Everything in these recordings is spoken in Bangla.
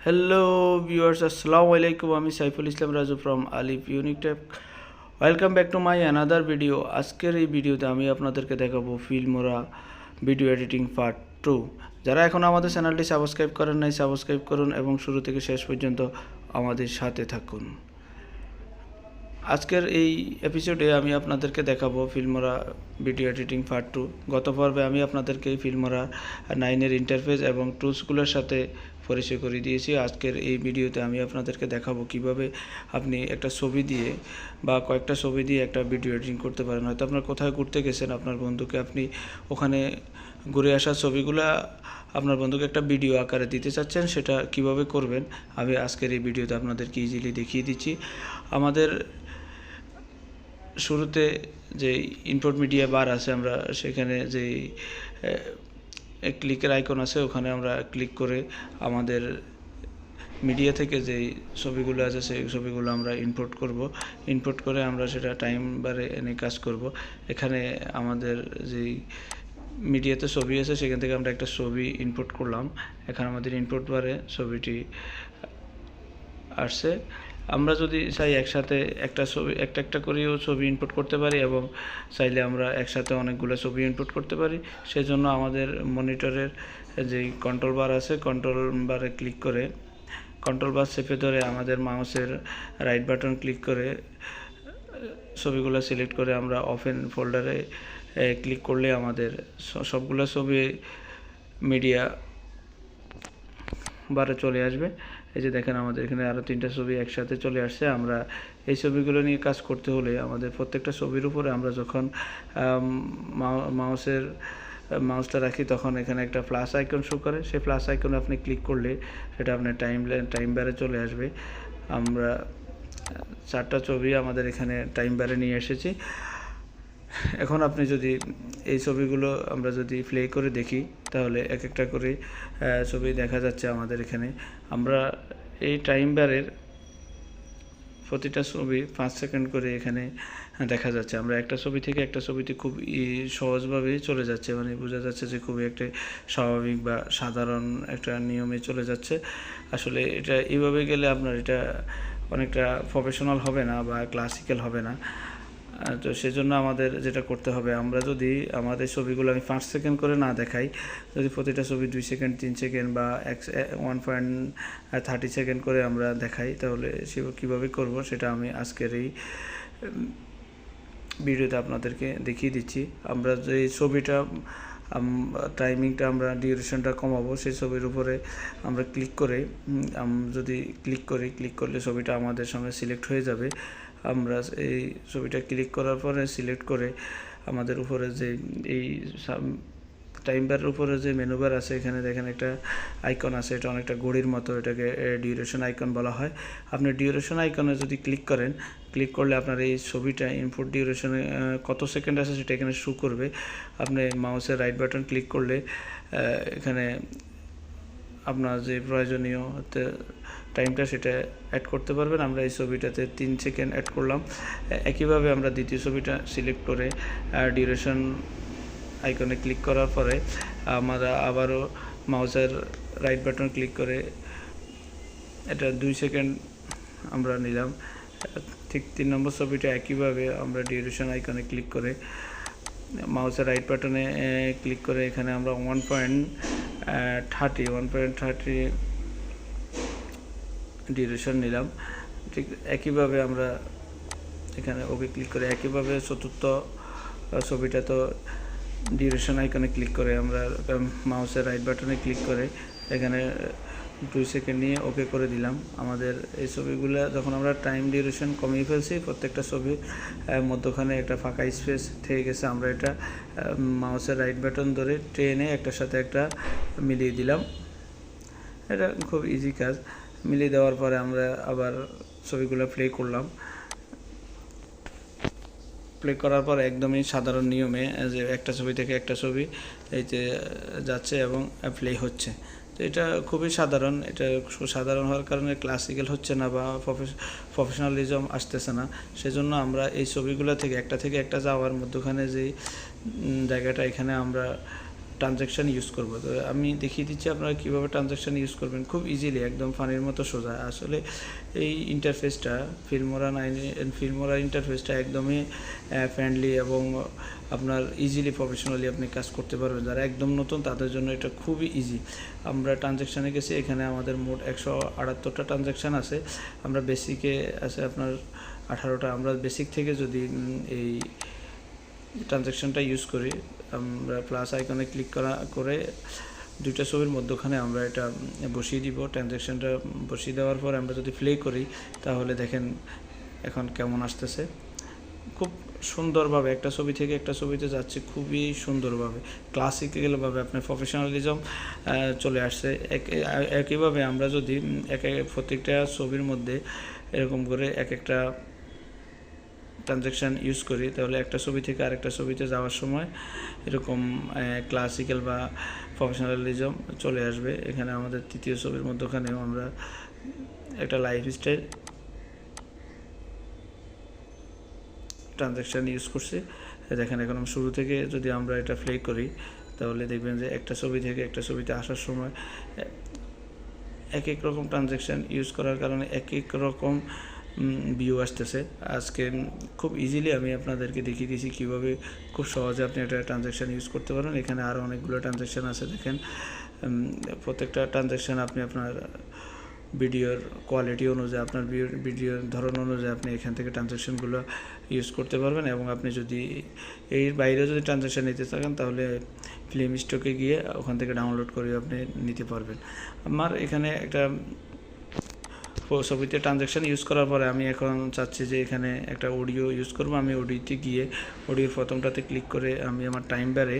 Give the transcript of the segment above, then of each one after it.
হ্যালো ভিউয়ার্স, আসসালামু আলাইকুম। আমি Saiful Islam Raju from Alif unique take. Welcome back to my another video. আজকের এই ভিডিওতে আমি আপনাদেরকে দেখাবো ফিল্মোরা ভিডিও এডিটিং পার্ট 2। যারা এখন আমাদের চ্যানেলটি সাবস্ক্রাইব করেন নাই, সাবস্ক্রাইব করুন এবং শুরু থেকে শেষ পর্যন্ত আমাদের সাথে থাকুন। আজকের এই এপিসোডে আমি আপনাদেরকে দেখাবো ফিল্মোরা ভিডিও এডিটিং পার্ট 2। গত পর্বে আমি আপনাদেরকে ফিল্মোরা 9-এর ইন্টারফেস এবং টুলসগুলোর সাথে পরিচয় করে দিয়েছি। আজকের এই ভিডিওতে আমি আপনাদেরকে দেখাবো কিভাবে আপনি একটা ছবি দিয়ে বা কয়েকটা ছবি দিয়ে একটা ভিডিও এডিটিং করতে পারেন। হয়তো আপনার কোথায় ঘুরতে গেছেন, আপনার বন্ধুকে আপনি ওখানে ঘুরে আসা ছবিগুলা আপনার বন্ধুকে একটা ভিডিও আকারে দিতে চাচ্ছেন, সেটা কিভাবে করবেন আমি আজকের এই ভিডিওতে আপনাদেরকে ইজিলি দেখিয়ে দিচ্ছি। আমাদের শুরুতে যে ইনপুট মিডিয়া বার আছে, আমরা সেখানে যে ক্লিকের আইকন আছে ওখানে আমরা ক্লিক করে আমাদের মিডিয়া থেকে যে ছবিগুলো আছে সেই ছবিগুলো আমরা ইনপুট করব। ইনপুট করে আমরা সেটা টাইম বারে এনে কাজ করব। এখানে আমাদের যেই মিডিয়াতে ছবি আছে সেখান থেকে আমরা একটা ছবি ইনপুট করলাম। এখানে আমাদের ইনপুট বারে ছবিটি আসছে। আমরা যদি চাই একসাথে একটা ছবি একটা করেও ছবি ইনপুট করতে পারি এবং চাইলে আমরা একসাথে অনেকগুলো ছবি ইনপুট করতে পারি। সেজন্য আমাদের মনিটরের যেই কন্ট্রোল বার আছে, কন্ট্রোল বারে ক্লিক করে কন্ট্রোল বার চেপে ধরে আমাদের মাউসের রাইট বাটন ক্লিক করে ছবিগুলো সিলেক্ট করে আমরা ওপেন ফোল্ডারে ক্লিক করলে আমাদের সবগুলো ছবি মিডিয়া বারে চলে আসবে। এই যে দেখেন আমাদের এখানে আরও 3টা ছবি একসাথে চলে আসছে। আমরা এই ছবিগুলো নিয়ে কাজ করতে হলে আমাদের প্রত্যেকটা ছবির উপরে আমরা যখন মাউসটা রাখি তখন এখানে একটা প্লাস আইকন শো করে। সেই প্লাস আইকনে আপনি ক্লিক করলে সেটা আপনার টাইম বারে চলে আসবে। আমরা 4টা ছবি আমাদের এখানে টাইম বারে নিয়ে এসেছি। এখন আপনি যদি এই ছবিগুলো আমরা যদি প্লে করে দেখি তাহলে এক একটা করে ছবি দেখা যাচ্ছে আমাদের এখানে। আমরা এই টাইম বারের প্রতিটা ছবি 5 সেকেন্ড করে এখানে দেখা যাচ্ছে। আমরা একটা ছবি থেকে একটা ছবিতে খুব সহজভাবেই চলে যাচ্ছে, মানে বোঝা যাচ্ছে যে খুবই একটা স্বাভাবিক বা সাধারণ একটা নিয়মে চলে যাচ্ছে। আসলে এটা এইভাবে গেলে আপনার এটা অনেকটা প্রফেশনাল হবে না বা ক্লাসিক্যাল হবে না। তো সেজন্য আমাদের যেটা করতে হবে, আমরা যদি আমাদের ছবিগুলো আমি 5 সেকেন্ড করে না দেখাই, যদি প্রতিটা ছবি 2 সেকেন্ড 3 সেকেন্ড বা 1.30 সেকেন্ড করে আমরা দেখাই তাহলে সে কীভাবে করব সেটা আমি আজকের এই ভিডিওতে আপনাদেরকে দেখিয়ে দিচ্ছি। আমরা যে ছবিটা টাইমিংটা আমরা ডিউরেশনটা কমাবো, সেই ছবির উপরে আমরা ক্লিক করে যদি ক্লিক করলে ছবিটা আমাদের সামনে সিলেক্ট হয়ে যাবে। আমরা এই ছবিটা ক্লিক করার পরে সিলেক্ট করে আমাদের উপরে যে এই টাইম বারের উপরে যে মেনু বার আছে এখানে দেখেন একটা আইকন আছে, এটা অনেকটা ঘড়ির মতো, এটাকে ডিউরেশন আইকন বলা হয়। আপনি ডিউরেশন আইকনে যদি ক্লিক করলে আপনার এই ছবিটা ইনপুট ডিউরেশনে কত সেকেন্ড আছে সেটা এখানে শো করবে। আপনি মাউসের রাইট বাটন ক্লিক করলে এখানে আপনার যে প্রয়োজনীয় টাইমটা সেটা অ্যাড করতে পারবেন। আমরা এই ছবিটাতে 3 সেকেন্ড অ্যাড করলাম। একইভাবে আমরা দ্বিতীয় ছবিটা সিলেক্ট করে ডিউরেশন আইকনে ক্লিক করার পরে আমরা আবারও মাউসের রাইট বাটন ক্লিক করে এটা 2 সেকেন্ড আমরা নিলাম। ঠিক 3 নম্বর ছবিটা একইভাবে আমরা ডিউরেশন আইকনে ক্লিক করে মাউসের রাইট বাটনে ক্লিক করে এখানে আমরা 1.30 ডিউরেশন নিলাম। ঠিক একইভাবে আমরা এখানে ওকে ক্লিক করে একইভাবে চতুর্থ ছবিটা তো ডিউরেশন আইকনে ক্লিক করে আমরা মাউসের রাইট বাটনে ক্লিক করে এখানে 2 সেকেন্ড নিয়ে ওকে করে দিলাম। আমাদের এই ছবিগুলো যখন আমরা টাইম ডিউরেশন কমিয়ে ফেলছি, প্রত্যেকটা ছবির মধ্যখানে একটা ফাঁকা স্পেস থেকে গেছে, আমরা এটা মাউসের রাইট বাটন ধরে টেনে একটার সাথে একটা মিলিয়ে দিলাম। এটা খুব ইজি কাজ। মিলিয়ে দেওয়ার পরে আমরা আবার ছবিগুলো প্লে করলাম। প্লে করার পর একদমই সাধারণ নিয়মে যে একটা ছবি থেকে একটা ছবি এই যে যাচ্ছে এবং প্লে হচ্ছে। তো এটা খুবই সাধারণ। এটা সাধারণ হওয়ার কারণে ক্লাসিক্যাল হচ্ছে না বা প্রফেশনালিজম আসতেছে না। সেজন্য আমরা এই ছবিগুলো থেকে একটা যাওয়ার মধ্যখানে যেই জায়গাটা এখানে আমরা ট্রানজ্যাকশান ইউজ করব। তো আমি দেখিয়ে দিচ্ছি আপনারা কীভাবে ট্রানজ্যাকশান ইউজ করবেন খুব ইজিলি, একদম ফানির মতো সোজা। আসলে এই ইন্টারফেসটা ফিল্মোরা ইন্টারফেসটা একদমই ফ্রেন্ডলি এবং আপনার ইজিলি প্রফেশনালি আপনি কাজ করতে পারবেন। যারা একদম নতুন তাদের জন্য এটা খুবই ইজি। আমরা ট্রানজ্যাকশানে গেছি, এখানে আমাদের মোট 178টা ট্রানজ্যাকশান আছে। আমরা বেসিকে আছে আপনার 18টা। আমরা বেসিক থেকে যদি এই ট্রানজ্যাকশানটা ইউজ করি, আমরা প্লাস আইকনে ক্লিক করে দুইটা ছবির মধ্যখানে আমরা এটা বসিয়ে দিব। ট্রানজ্যাকশানটা বসিয়ে দেওয়ার পর আমরা যদি প্লে করি তাহলে দেখেন এখন কেমন আসতেছে। খুব সুন্দরভাবে একটা ছবি থেকে একটা ছবিতে যাচ্ছে, খুবই সুন্দরভাবে ক্লাসিক্যালভাবে আপনার প্রফেশনালিজম চলে আসছে। একইভাবে আমরা যদি প্রত্যেকটা ছবির মধ্যে এরকম করে একটা ট্রানজ্যাকশান ইউজ করি তাহলে একটা ছবি থেকে আরেকটা ছবিতে যাওয়ার সময় এরকম ক্লাসিক্যাল বা প্রফেশনালিজম চলে আসবে। এখানে আমাদের তৃতীয় ছবির মধ্যখানেও আমরা একটা লাইফস্টাইল ট্রানজ্যাকশান ইউজ করছি। দেখেন এখন শুরু থেকে যদি আমরা এটা প্লে করি তাহলে দেখবেন যে একটা ছবি থেকে একটা ছবিতে আসার সময় এক রকম ট্রানজ্যাকশান ইউজ করার কারণে এক রকম ভিউ আসতেছে। আজকে খুব ইজিলি আমি আপনাদেরকে দেখিয়ে দিয়েছি কীভাবে খুব সহজে আপনি একটা ট্রানজ্যাকশান ইউজ করতে পারেন। এখানে আরও অনেকগুলো ট্রানজ্যাকশান আছে। দেখেন প্রত্যেকটা ট্রানজ্যাকশান আপনি আপনার ভিডিওর কোয়ালিটি অনুযায়ী, আপনার ভিডিওর ধরন অনুযায়ী আপনি এখান থেকে ট্রানজ্যাকশানগুলো ইউজ করতে পারবেন। এবং আপনি যদি এর বাইরে যদি ট্রানজ্যাকশান নিতে থাকেন তাহলে ফিল্ম স্টকে গিয়ে ওখান থেকে ডাউনলোড করে আপনি নিতে পারবেন। আমার এখানে একটা ছবিতে ট্রানজ্যাকশান ইউজ করার পরে আমি এখন চাচ্ছি যে এখানে একটা অডিও ইউজ করবো। আমি অডিওতে গিয়ে অডিওর প্রথমটাতে ক্লিক করে আমি আমার টাইম বারে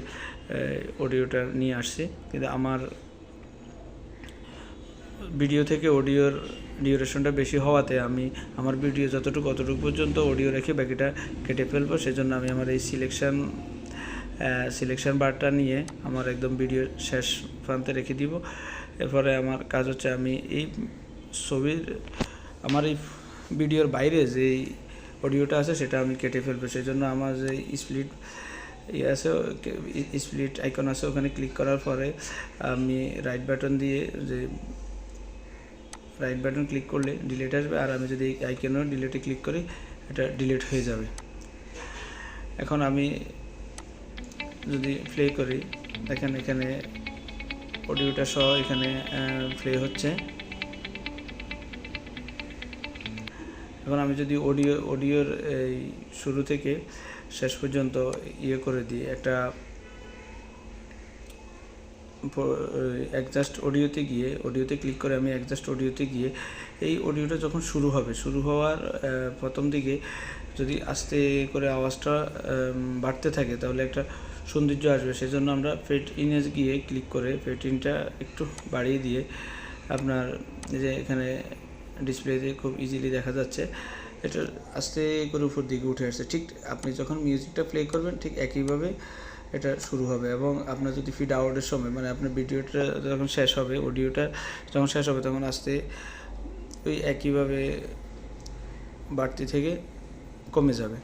অডিওটা নিয়ে আসছি, কিন্তু আমার ভিডিও থেকে অডিওর ডিউরেশনটা বেশি হওয়াতে আমি আমার ভিডিও অতটুকু পর্যন্ত অডিও রেখে বাকিটা কেটে ফেলবো। সেজন্য আমি আমার এই সিলেকশন বারটা নিয়ে আমার একদম ভিডিওর শেষ প্রান্তে রেখে দিব। এরপরে আমার কাজ হচ্ছে আমি এই আমার এই ভিডিওর বাইরে যে অডিওটা আছে সেটা আমি কেটে ফেলবো। সেই জন্য আমার যে স্প্লিট আইকন আছে ওখানে ক্লিক করার পরে আমি রাইট বাটন ক্লিক করলে ডিলিট আসবে, আর আমি যদি আইকনও ডিলিটে ক্লিক করি এটা ডিলিট হয়ে যাবে। এখন আমি যদি প্লে করি দেখেন এখানে অডিওটা সহ এখানে প্লে হচ্ছে। এখন আমি যদি অডিওর এই শুরু থেকে শেষ পর্যন্ত করে দিই, একটা অ্যাডজাস্ট অডিওতে ক্লিক করে আমি অ্যাডজাস্ট অডিওতে গিয়ে এই অডিওটা যখন শুরু হওয়ার প্রথম দিকে যদি আস্তে করে আওয়াজটা বাড়তে থাকে তাহলে একটা সৌন্দর্য আসবে। সেজন্য আমরা ফেড ইনে গিয়ে ক্লিক করে ফেড ইনটা একটু বাড়িয়ে দিয়ে আপনার যে এখানে ডিসপ্লেতে খুব ইজিলি দেখা যাচ্ছে এটা আস্তে করে উপর দিকে উঠে আসছে। ঠিক আপনি যখন মিউজিকটা প্লে করবেন ঠিক একইভাবে এটা শুরু হবে। এবং আপনার যদি ফিড আউটের সময় মানে আপনার ভিডিওটা যখন শেষ হবে, অডিওটা যখন শেষ হবে তখন আস্তে ওই একইভাবে বাড়তি থেকে কমে যাবে।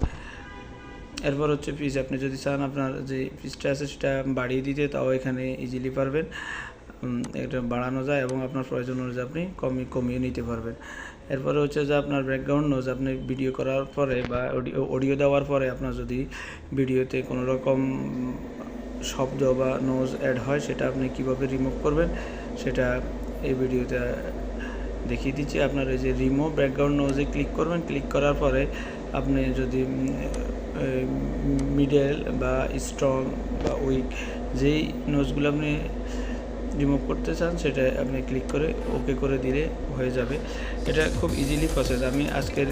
এরপর হচ্ছে পিচ, আপনি যদি চান আপনার যে পিচটা আছে সেটা বাড়িয়ে দিতে তাও এখানে ইজিলি পারবেন, এটা বাড়ানো যায় এবং আপনার প্রয়োজন অনুযায়ী আপনি কমিয়ে নিতে পারবেন। এরপরে হচ্ছে যে আপনার ব্যাকগ্রাউন্ড নোজ আপনি ভিডিও করার পরে বা অডিও দেওয়ার পরে আপনার যদি ভিডিওতে কোনো রকম শব্দ বা নোজ অ্যাড হয় সেটা আপনি কিভাবে রিমুভ করবেন সেটা এই ভিডিওতে দেখিয়ে দিচ্ছি। আপনার এই যে রিমুভ ব্যাকগ্রাউন্ড নোজে ক্লিক করবেন, ক্লিক করার পরে আপনি যদি মিডল বা স্ট্রং বা উইক যেই নোজগুলো আপনি রিমুভ করতে চান সেটা আপনি ক্লিক করে ওকে করে দিলে হয়ে যাবে। এটা খুব ইজিলি প্রসেস। আমি আজকের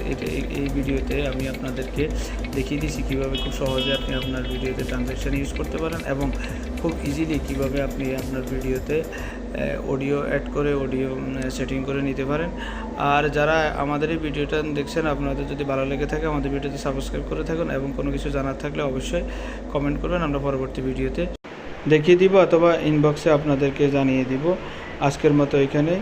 এই ভিডিওতে আমি আপনাদেরকে দেখিয়ে দিয়েছি কীভাবে খুব সহজে আপনি আপনার ভিডিওতে ট্রানজ্যাকশান ইউজ করতে পারেন এবং খুব ইজিলি কীভাবে আপনি আপনার ভিডিওতে অডিও অ্যাড করে অডিও সেটিং করে নিতে পারেন। আর যারা আমাদের এই ভিডিওটা দেখছেন আপনাদের যদি ভালো লেগে থাকে আমাদের ভিডিওতে সাবস্ক্রাইব করে থাকুন এবং কোনো কিছু জানার থাকলে অবশ্যই কমেন্ট করবেন, আমরা পরবর্তী ভিডিওতে দেখিয়ে দিব অথবা ইনবক্সে আপনাদেরকে জানিয়ে দিব। আজকের মতো এখানে